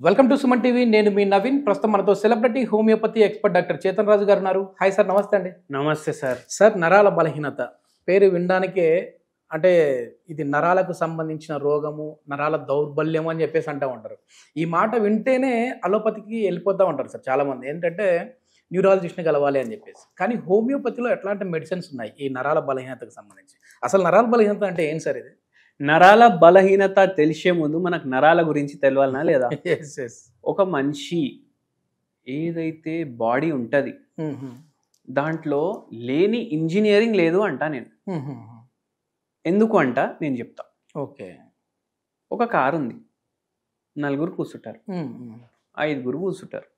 Welcome to Suman TV. నేను మీ నవీన్. ప్రస్తుతం మనతో celebrity homoeopathy expert doctor Chetan Raju garu ఉన్నారు. హాయ్ సార్, నమస్తే అండి. నమస్తే సార్. సార్, నరాల బలహీనత పేరు వినడానికే అంటే ఇది నరాలకు సంబంధించిన రోగము, నరాల దౌర్బల్యం అని చెప్పేసి అంటూ ఉంటారు. ఈ మాట వింటేనే అలోపతికి వెళ్ళిపోతూ ఉంటారు సార్ చాలామంది. ఏంటంటే న్యూరాలజిస్ట్ని కలవాలి అని చెప్పేసి. కానీ హోమియోపతిలో ఎట్లాంటి మెడిసిన్స్ ఉన్నాయి ఈ నరాల బలహీనతకు సంబంధించి? అసలు నరాల బలహీనత అంటే ఏం సార్ ఇది? నరాల బలహీనత తెలిసే ముందు మనకు నరాల గురించి తెలియాలనా లేదా? ఒక మనిషి ఏదైతే బాడీ ఉంటుంది దాంట్లో లేని ఇంజనీరింగ్ లేదు అంట నేను. ఎందుకు అంట నేను చెప్తా. ఓకే. ఒక కారు ఉంది, నలుగురు కూర్చుంటారు, ఐదుగురు కూర్చుంటారు,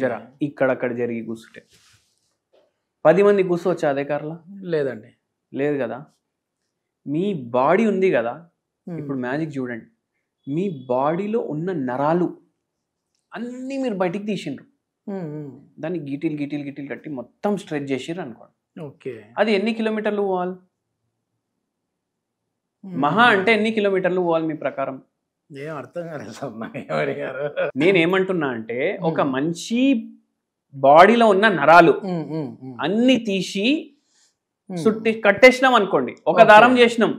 జర ఇక్కడక్కడ జరిగి కూర్చుంటే 10 మంది కూర్చోవచ్చు అదే కార్లో? లేదండి, లేదు కదా. మీ బాడీ ఉంది కదా, ఇప్పుడు మ్యాజిక్ చూడండి. మీ బాడీలో ఉన్న నరాలు అన్నీ మీరు బయటికి తీసిండ్రు, దాన్ని గిటీలు గిటీలు గిటీలు కట్టి మొత్తం స్ట్రెచ్ చేసిర్రు అనుకోండి. ఓకే. అది ఎన్ని కిలోమీటర్లు పోవాలి? మహా అంటే ఎన్ని కిలోమీటర్లు పోవాలి మీ ప్రకారం? ఏం అర్థం కాలేదు. నేనేమంటున్నా అంటే ఒక మంచి బాడీలో ఉన్న నరాలు అన్ని తీసి సుట్టి కట్టేసినాం అనుకోండి, ఒక దారం చేసినాం.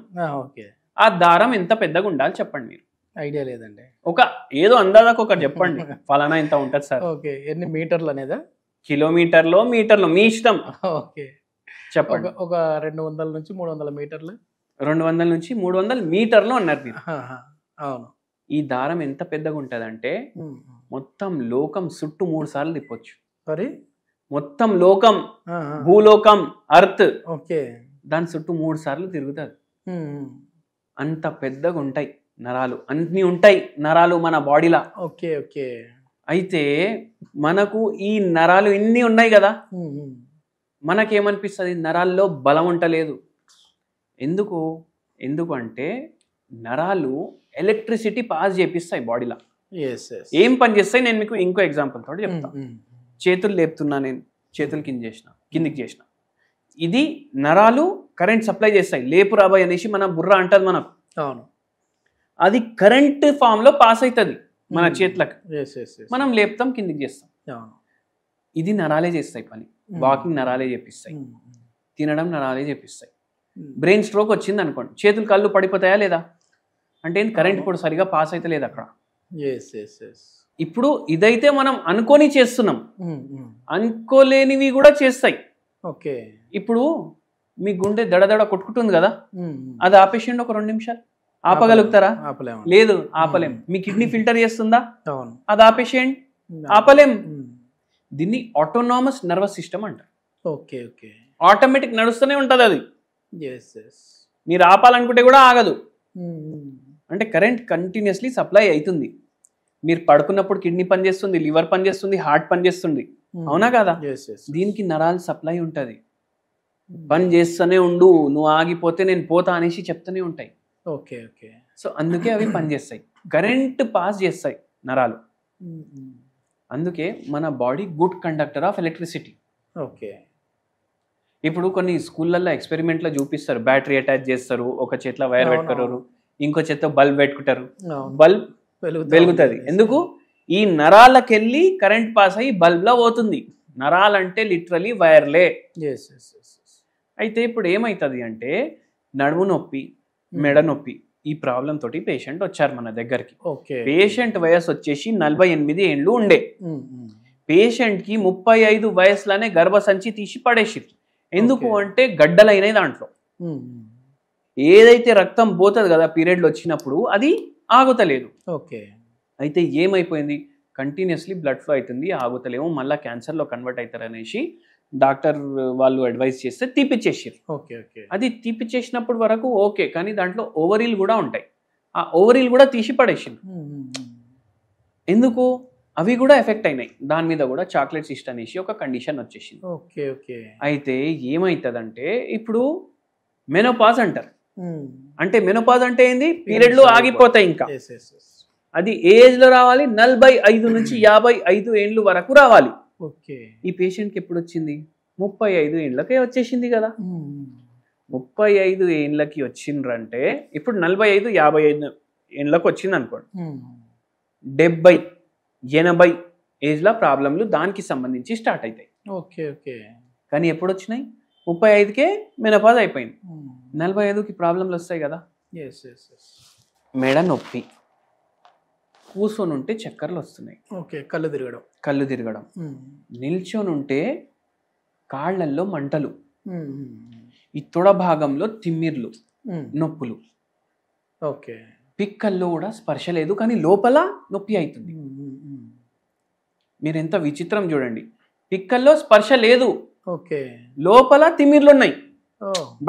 ఆ దారం ఎంత పెద్దగా ఉండాలి చెప్పండి మీరు? ఐడియా లేదండి. ఒక ఏదో అందాదాకు ఒకటి చెప్పండి. ఫలానా ఇంత ఉంటది సార్. ఓకే. ఎన్ని మీటర్లు అనేదా? కిలోమీటర్లో మీటర్లు మీ ఇష్టం. ఓకే, చెప్పండి. ఒక 200 నుంచి 300 మీటర్లు. 200 నుంచి 300 మీటర్లు అన్నారు మీరు. అవును. ఈ దారం ఎంత పెద్దగా ఉంటదంటే మొత్తం లోకం చుట్టూ 3 సార్లు తిప్పొచ్చు. మరి మొత్తం లోకం, భూలోకం, అర్త్, ఓకే, దాని చుట్టూ 3 సార్లు తిరుగుతుంది. అంత పెద్దగా ఉంటాయి నరాలు, అన్ని ఉంటాయి నరాలు మన బాడీలా. Okay okay. అయితే మనకు ఈ నరాలు ఇన్ని ఉన్నాయి కదా, మనకేమనిపిస్తుంది? నరాల్లో బలం ఉంటలేదు. ఎందుకు అంటే నరాలు ఎలక్ట్రిసిటీ పాస్ చేపిస్తాయి బాడీలో. ఏం పని చేస్తాయి నేను మీకు ఇంకో ఎగ్జాంపుల్ తోటి చెప్తాను. చేతులు లేపుతున్నా, నేను చేతులు కిందికి చేసిన, ఇది నరాలు కరెంట్ సప్లై చేస్తాయి. లేపు రాబాయ్ అనేసి మన బుర్ర అంటది మనకు. అవును. అది కరెంట్ ఫామ్ లో పాస్ అవుతుంది మన చేతులకు. మనం లేపుతాం, కిందికి చేస్తాం. ఇది నరాలే చేస్తాయి పని. వాకింగ్ నరాలే చేపిస్తాయి, తినడం నరాలే చేపిస్తాయి. బ్రెయిన్ స్ట్రోక్ వచ్చింది అనుకోండి, చేతులు కళ్ళు పడిపోతాయా లేదా? అంటే కరెంట్ ఇప్పుడు సరిగా పాస్ అయితే లేదు అక్కడ. ఇప్పుడు ఇదైతే మనం అనుకొని చేస్తున్నాం, అనుకోలేనివి కూడా చేస్తాయి. ఓకే. ఇప్పుడు మీ గుండె దడదడ కొట్టుకుంటుంది కదా, అది ఆపేసిండి ఒక 2 నిమిషాలు. ఆపగలుగుతారా? లేదు, ఆపలేం. మీ కిడ్నీ ఫిల్టర్ చేస్తుందా? అది ఆపేసేయండి, ఆపలేం. దీన్ని ఆటోనామస్ నర్వస్ సిస్టమ్ అంటారు. Okay okay. ఆటోమేటిక్ నడుస్తూనే ఉంటుంది అది. మీరు ఆపాలనుకుంటే కూడా ఆగదు. అంటే కరెంట్ కంటిన్యూస్లీ సప్లై అవుతుంది. మీరు పడుకున్నప్పుడు కిడ్నీ పనిచేస్తుంది, లివర్ పనిచేస్తుంది, హార్ట్ పనిచేస్తుంది, అవునా కదా? దీనికి నరాలు సప్లై ఉంటుంది. పని చేస్తూనే ఉండు, నువ్వు ఆగిపోతే నేను పోతా అనేసి చెప్తూనే ఉంటాయి. Okay okay. సో అందుకే అవి పనిచేస్తాయి, కరెంట్ పాస్ చేస్తాయి నరాలు. అందుకే మన body good conductor of electricity. Okay. ఇప్పుడు కొన్ని స్కూళ్ళల్లో ఎక్స్పెరిమెంట్లో చూపిస్తారు, బ్యాటరీ అటాచ్ చేస్తారు, ఒక చేతిలో వైర్ పెట్టుకుంటారు, ఇంకో చేతిలో బల్బ్ పెట్టుకుంటారు, బల్బ్ వెలుగుతుంది. ఎందుకు? ఈ నరాలకెళ్ళి కరెంట్ పాస్ అయ్యి బల్బ్లో పోతుంది. నరాలంటే లిటరలీ వైర్లే. అయితే ఇప్పుడు ఏమవుతుంది అంటే నడుము నొప్పి, మెడ నొప్పి, ఈ ప్రాబ్లం తోటి పేషెంట్ వచ్చారు మన దగ్గరికి. పేషెంట్ వయసు వచ్చేసి 48 ఏళ్ళు ఉండే. పేషెంట్కి 35 వయసులోనే గర్భసంచి తీసి పడేసి. ఎందుకు అంటే గడ్డలైనవి దాంట్లో. ఏదైతే రక్తం పోతుంది కదా పీరియడ్లో వచ్చినప్పుడు, అది ఆగుతలేదు. ఓకే. అయితే ఏమైపోయింది? కంటిన్యూస్లీ బ్లడ్ ఫ్లో అవుతుంది, ఆగుతలేమో, మళ్ళీ క్యాన్సర్లో కన్వర్ట్ అవుతారు అనేసి డాక్టర్ వాళ్ళు అడ్వైస్ చేస్తే తీపిచ్చేసారు. Okay okay. అది తీపిచ్చేసినప్పుడు వరకు ఓకే, కానీ దాంట్లో ఓవరీలు కూడా ఉంటాయి. ఆ ఓవరీలు కూడా తీసి పడేసింది. ఎందుకు? అవి కూడా ఎఫెక్ట్ అయినాయి. దాని మీద కూడా చాక్లెట్ సిస్ట్ అనేసి ఒక కండిషన్ వచ్చేసింది. Okay okay. అయితే ఏమవుతుందంటే ఇప్పుడు మెనోపాజ్ అంటారు. అంటే మెనోపాజ్ అంటే ఏంది? పీరియడ్లు ఆగిపోతాయి. ఇంకా అది ఏ ఏజ్ లో రావాలి? 45 నుంచి 55 ఏళ్ళు వరకు రావాలి. ఓకే. ఈ పేషెంట్కి ఎప్పుడు వచ్చింది? 35 ఏళ్ళకే వచ్చేసింది కదా. 35 ఏళ్ళకి వచ్చిండ్రంటే ఇప్పుడు 45 55 ఏళ్ళకి వచ్చింది అనుకోండి. 70 80 ఏజ్లో ప్రాబ్లంలు దానికి సంబంధించి స్టార్ట్ అవుతాయి. Okay okay. కానీ ఎప్పుడు వచ్చినాయి? 35కే మెనోపాజ్ అయిపోయింది. 45కి ప్రాబ్లంలు వస్తాయి కదా. మెడ నొప్పి, కూర్చొని ఉంటే చక్కర్లు వస్తున్నాయి, ఓకే, కళ్ళు తిరగడం, నిల్చొని ఉంటే కాళ్ళల్లో మంటలు, ఈ తొడ భాగంలో తిమ్మిర్లు, నొప్పులు, ఓకే, పిక్కల్లో కూడా స్పర్శ లేదు కానీ లోపల నొప్పి అవుతుంది. మీరు ఎంత విచిత్రం చూడండి, పిక్కల్లో స్పర్శ లేదు, ఓకే, లోపల తిమ్మిర్లు ఉన్నాయి,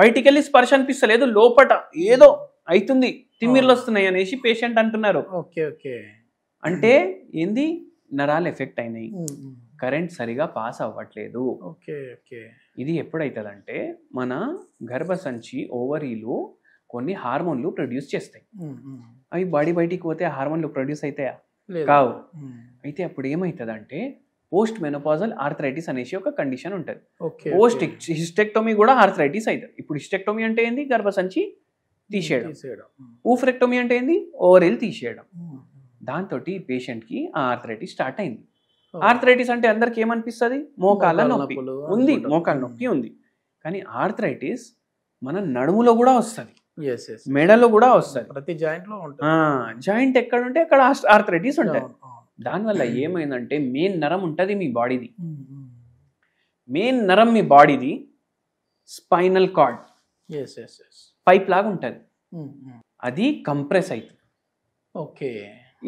బయటికి వెళ్ళి స్పర్శ అనిపిస్తలేదు, లోపట ఏదో అవుతుంది, తిమ్మిర్లు వస్తున్నాయి అనేసి పేషెంట్ అంటున్నారు. Okay okay. అంటే ఏంది? నరాలు ఎఫెక్ట్ అయినాయి, కరెంట్ సరిగా పాస్ అవ్వట్లేదు. Okay okay. ఇది ఎప్పుడైతుందంటే మన గర్భసంచి ఓవరీలు కొన్ని హార్మోన్లు ప్రొడ్యూస్ చేస్తాయి. అవి బాడీ బయటికి పోతే హార్మోన్లు ప్రొడ్యూస్ అవుతాయా? కావు. అయితే అప్పుడు ఏమవుతుందంటే పోస్ట్ మెనోపాజల్ ఆర్థరైటిస్ అనేసి ఒక కండిషన్ ఉంటుంది. పోస్ట్ హిస్టెక్టోమీ కూడా ఆర్థరైటిస్ అవుతుంది. ఇప్పుడు హిస్టెక్టోమీ అంటే ఏంది? గర్భసంచి తీసేయడం. ఊఫరెక్టోమీ అంటే ఏంది? ఓవరీలు తీసేయడం. దాంతో పేషెంట్కి ఆ ఆర్థరైటిస్ స్టార్ట్ అయింది. ఆర్థరైటిస్ అంటే అందరికి ఏమనిపిస్తుంది? మోకాళ్ళ నొప్పి ఉంది, మోకాళ్ళ నొప్పి ఉంది. కానీ ఆర్థరైటిస్ మన నడుములో కూడా వస్తుంది, మెడలో కూడా వస్తుంది, ప్రతి జాయింట్ లో ఉంటుంది. జాయింట్ ఎక్కడ ఉంటే అక్కడ ఆర్థరైటిస్ ఉంటుంది. దానివల్ల ఏమైందంటే మెయిన్ నరం ఉంటుంది మీ బాడీది, మెయిన్ నరం మీ బాడీది స్పైనల్ కార్డ్ పైప్ లాగా ఉంటుంది, అది కంప్రెస్ అవుతుంది. ఓకే.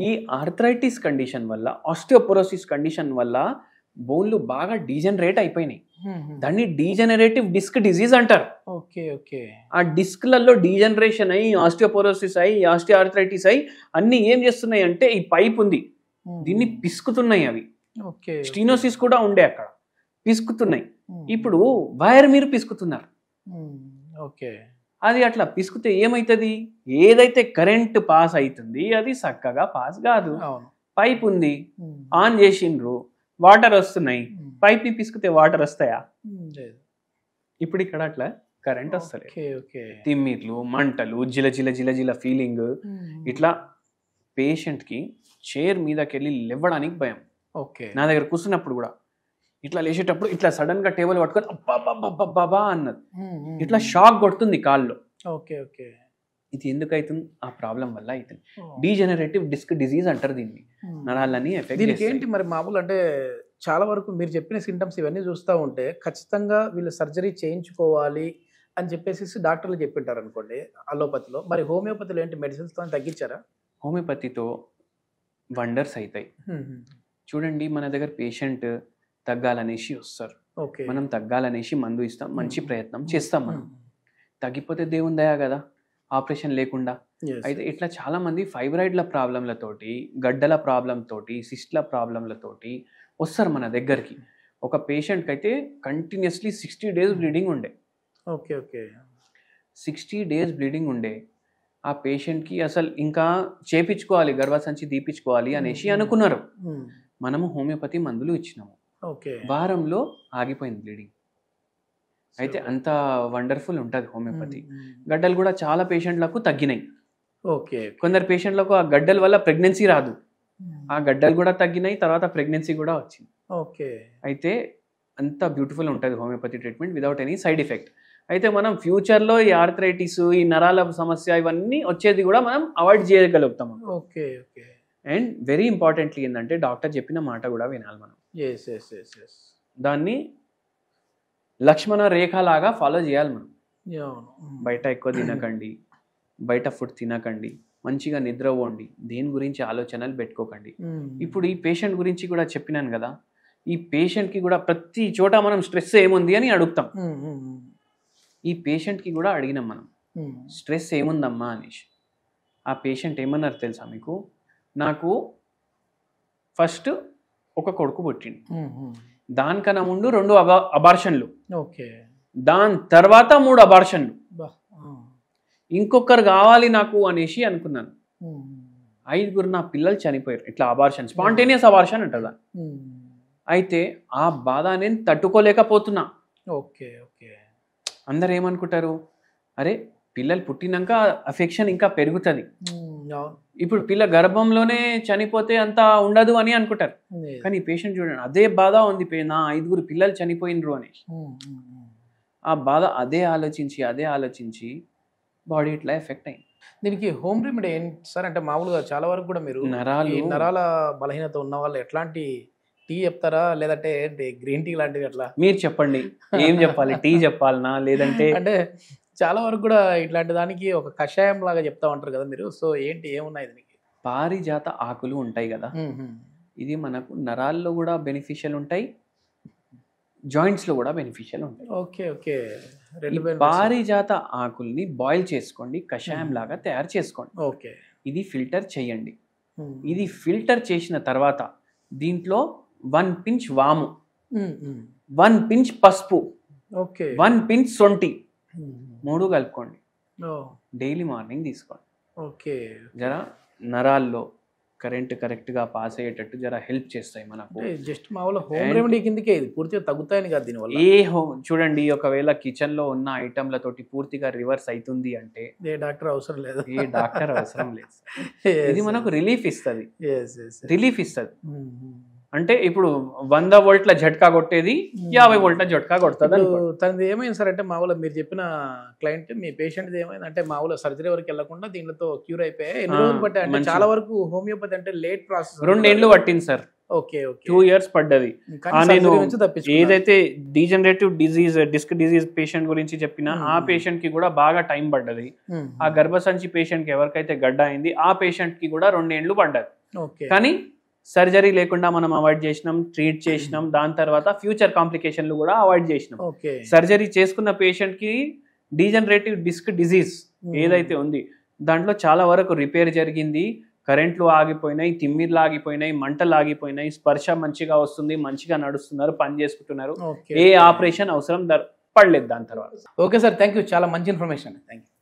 ఈ ఆర్థరైటిస్ కండిషన్ వల్ల, ఆస్టియోపోరోసిస్ కండిషన్ వల్ల బోన్లు బాగా డీజనరేట్ అయిపోయినాయి. దాన్ని డీజనరేటివ్ డిస్క్ డిజీజ్ అంటారు. Okay okay. ఆ డిస్క్లలో డీజనరేషన్ అయ్యి, ఆస్టియోపోరోసిస్ అయ్యి, ఆస్టియోఆర్థరైటిస్ అయ్యి అన్ని ఏం చేస్తున్నాయి అంటే ఈ పైప్ ఉంది దీన్ని పిసుకుతున్నాయి. అవి స్టీనోసిస్ కూడా ఉండే అక్కడ, పిసుకుతున్నాయి. ఇప్పుడు వైర్ మీరు పిసుకుతున్నారు. ఓకే. అది అట్లా పిసుకుతే ఏమైతుంది? ఏదైతే కరెంట్ పాస్ అవుతుంది అది చక్కగా పాస్ కాదు. పైప్ ఉంది, ఆన్ చేసిండ్రు, వాటర్ వస్తున్నాయి, పైప్ ని పిసుకుతే వాటర్ వస్తాయా? ఇప్పుడు ఇక్కడ అట్లా కరెంట్ వస్తలేదు. తిమ్మిర్లు, మంటలు, జిల జిల జిల జిల ఫీలింగ్. ఇట్లా పేషెంట్ కి చైర్ మీదకి వెళ్ళి లేవడానికి భయం. నా దగ్గర కూర్చున్నప్పుడు కూడా ఇట్లా లేచేటప్పుడు ఇట్లా సడన్ గా టేబుల్ పట్టుకొని అబ్బా అన్నది, ఇట్లా షాక్ కొడుతుంది కాల్లో. Okay okay. ఇది ఎందుకు అవుతుంది? ఆ ప్రాబ్లం వల్ల అవుతుంది. డీజనరేటివ్ డిస్క్ డిజీజ్ అంటారు దీన్ని. నరాలని ఎఫెక్ట్. దీనికి ఏంటి మరి మామూలు అంటే చాలా వరకు మీరు చెప్పిన సింటమ్స్ ఇవన్నీ చూస్తూ ఉంటే ఖచ్చితంగా వీళ్ళు సర్జరీ చేయించుకోవాలి అని చెప్పేసి డాక్టర్లు చెప్పింటారు అనుకోండి అలోపతిలో. మరి హోమియోపతిలో ఏంటి, మెడిసిన్స్తో తగ్గించారా? హోమియోపతితో వండర్స్ అవుతాయి. చూడండి, మన దగ్గర పేషెంట్ తగ్గాలనేసి వస్తారు, మనం తగ్గాలనేసి మందు ఇస్తాం, మంచి ప్రయత్నం చేస్తాం, మనం తగ్గిపోతే దేవుని దయా కదా, ఆపరేషన్ లేకుండా. అయితే ఇట్లా చాలా మంది ఫైబ్రాయిడ్ల ప్రాబ్లంలతోటి, గడ్డల ప్రాబ్లంతోటి, సిస్ట్ల ప్రాబ్లంలతోటి వస్తారు మన దగ్గరికి. ఒక పేషెంట్కి అయితే కంటిన్యూస్లీ 60 days బ్లీడింగ్ ఉండే. Okay okay. 60 days బ్లీడింగ్ ఉండే. ఆ పేషెంట్కి అసలు ఇంకా చేపించుకోవాలి, గర్భసంచి తీపించుకోవాలి అనేసి అనుకున్నారు. మనము హోమియోపతి మందులు ఇచ్చినాము, వారంలో ఆగిపోయింది బ్లీడింగ్. అయితే అంత వండర్ఫుల్ ఉంటుంది హోమియోపతి. గడ్డలు కూడా చాలా పేషెంట్లకు తగ్గినాయి. ఓకే. కొందరు పేషెంట్లకు ఆ గడ్డల వల్ల ప్రెగ్నెన్సీ రాదు, ఆ గడ్డలు కూడా తగ్గినాయి, తర్వాత ప్రెగ్నెన్సీ కూడా వచ్చింది. ఓకే. అయితే అంత బ్యూటిఫుల్ ఉంటుంది homeopathy treatment without any side effect. అయితే మనం ఫ్యూచర్లో ఈ ఆర్థరైటిస్, ఈ నరాల సమస్య ఇవన్నీ వచ్చేది కూడా మనం అవాయిడ్ చేయగలుగుతాం. Okay okay. And very importantly ఏంటంటే డాక్టర్ చెప్పిన మాట కూడా వినాలి మనం. దాన్ని లక్ష్మణ రేఖ లాగా ఫాలో చేయాలి మనం. బయట ఎక్కువ తినకండి, బయట ఫుడ్ తినకండి, మంచిగా నిద్ర పోండి, దేని గురించి ఆలోచనలు పెట్టుకోకండి. ఇప్పుడు ఈ పేషెంట్ గురించి కూడా చెప్పినాను కదా, ఈ పేషెంట్కి కూడా ప్రతి చోట మనం స్ట్రెస్ ఏముంది అని అడుగుతాం. ఈ పేషెంట్కి కూడా అడిగినాం మనం, స్ట్రెస్ ఏముందమ్మా అనేసి. ఆ పేషెంట్ ఏమన్నారు తెలుసా మీకు? నాకు ఫస్ట్ ఒక కొడుకు పుట్టిండు, దానికన్నా ముందు 2 అబార్షన్లు, దాని తర్వాత 3 అబార్షన్లు, ఇంకొకరు కావాలి నాకు అనేసి అనుకున్నాను. 5 నా పిల్లలు చనిపోయారు. ఇట్లా అబార్షన్, స్పాంటేనియస్ అబార్షన్ అంటారు. అయితే ఆ బాధ నేను తట్టుకోలేకపోతున్నా. Okay okay. అందరు ఏమనుకుంటారు, అరే పిల్లలు పుట్టినాక అఫెక్షన్ ఇంకా పెరుగుతుంది, ఇప్పుడు పిల్ల గర్భంలోనే చనిపోతే అంత ఉండదు అని అనుకుంటారు, కానీ పేషెంట్ చూడండి అదే బాధ ఉంది, నా 5 పిల్లలు చనిపోయినరు అని. ఆ బాధ అదే ఆలోచించి బాడీ ఇట్లా ఎఫెక్ట్ అయింది. దీనికి హోమ్ రెమెడీ ఏంటి సార్? అంటే మామూలుగా చాలా వరకు కూడా మీరు నరాల బలహీనత ఉన్న వాళ్ళు ఎట్లాంటి టీ చెప్తారా, లేదంటే గ్రీన్ టీ లాంటివి అట్లా? మీరు చెప్పండి, ఏం చెప్పాలి? టీ చెప్పాలనా లేదంటే? అంటే చాలా వరకు కూడా ఇట్లాంటి దానికి ఒక కషాయం లాగా చెప్తా ఉంటారు కదా మీరు, సో ఏంటి ఏమున్నాయి దీనికి? పారిజాత ఆకులు ఉంటాయి కదా, ఇది మనకు నరాల్లో కూడా బెనిఫిషియల్ ఉంటాయి, జాయింట్స్ లో కూడా బెనిఫిషియల్ ఉంటాయి. Okay okay. పారిజాత ఆకుల్ని బాయిల్ చేసుకోండి, కషాయం లాగా తయారు చేసుకోండి. ఓకే. ఇది ఫిల్టర్ చేయండి. ఇది ఫిల్టర్ చేసిన తర్వాత దీంట్లో 1 pinch వాము, 1 pinch పసుపు, 1 pinch సొంటి 3 కలుపుకోండి. డైలీ మార్నింగ్ తీసుకోండి. ఓకే. జరా నరాల్లో కరెంట్ కరెక్ట్ గా పాస్ అయ్యేటట్టు జరా హెల్ప్ చేస్తాయి మనకు. జస్ట్ మామూలు హోమ్ రెమెడీ కిందకే ఇది, పూర్తిగా తగ్గుతాయని కాదు దీనివల్ల. చూడండి, ఒకవేళ కిచెన్ లో ఉన్న ఐటమ్లతోటి పూర్తిగా రివర్స్ అవుతుంది అంటే ఏ డాక్టర్ అవసరం లేదు. ఇది మనకు రిలీఫ్ ఇస్తుంది. అంటే ఇప్పుడు 100 వోల్ట్ల జట్కా కొట్టేది 50 వోల్ట్ల జట్కా కొడుతుంది. తనది ఏమైంది సార్ అంటే మామూలు మీరు చెప్పిన క్లయింట్, మీ పేషెంట్ ఏమైంది అంటే మామూలు సర్జరీ వరకు వెళ్లకుండా దీనితో క్యూర్ అయిపోయాయి. ఎన్ని రోజులు పట్టాయి అంటే? చాలా వరకు హోమియోపతి అంటే లేట్ ప్రాసెస్. 2 ఏళ్ళు పట్టింది సార్. Okay okay. 2 years పడ్డది. నేను ఏదైతే degenerative disease, disc disease patient గురించి చెప్పినా ఆ పేషెంట్ కి కూడా బాగా టైం పడ్డది. ఆ గర్భసంచి పేషెంట్ కి ఎవరికైతే గడ్డ అయింది ఆ పేషెంట్ కి కూడా 2 ఏళ్ళు పడ్డది. కానీ సర్జరీ లేకుండా మనం అవాయిడ్ చేసినాం, ట్రీట్ చేసినాం, దాని తర్వాత ఫ్యూచర్ కాంప్లికేషన్లు కూడా అవాయిడ్ చేసినాం. సర్జరీ చేసుకున్న పేషెంట్ కి డీజనరేటివ్ డిస్క్ డిజీజ్ ఏదైతే ఉంది దాంట్లో చాలా వరకు రిపేర్ జరిగింది, కరెంట్లు ఆగిపోయినాయి, తిమ్మిర్లు ఆగిపోయినాయి, మంటలు ఆగిపోయినాయి, స్పర్శ మంచిగా వస్తుంది, మంచిగా నడుస్తున్నారు, పని చేసుకుంటున్నారు, ఏ ఆపరేషన్ అవసరం పడలేదు దాని తర్వాత. ఓకే సార్, థ్యాంక్ యూ, చాలా మంచి ఇన్ఫర్మేషన్. Thank you.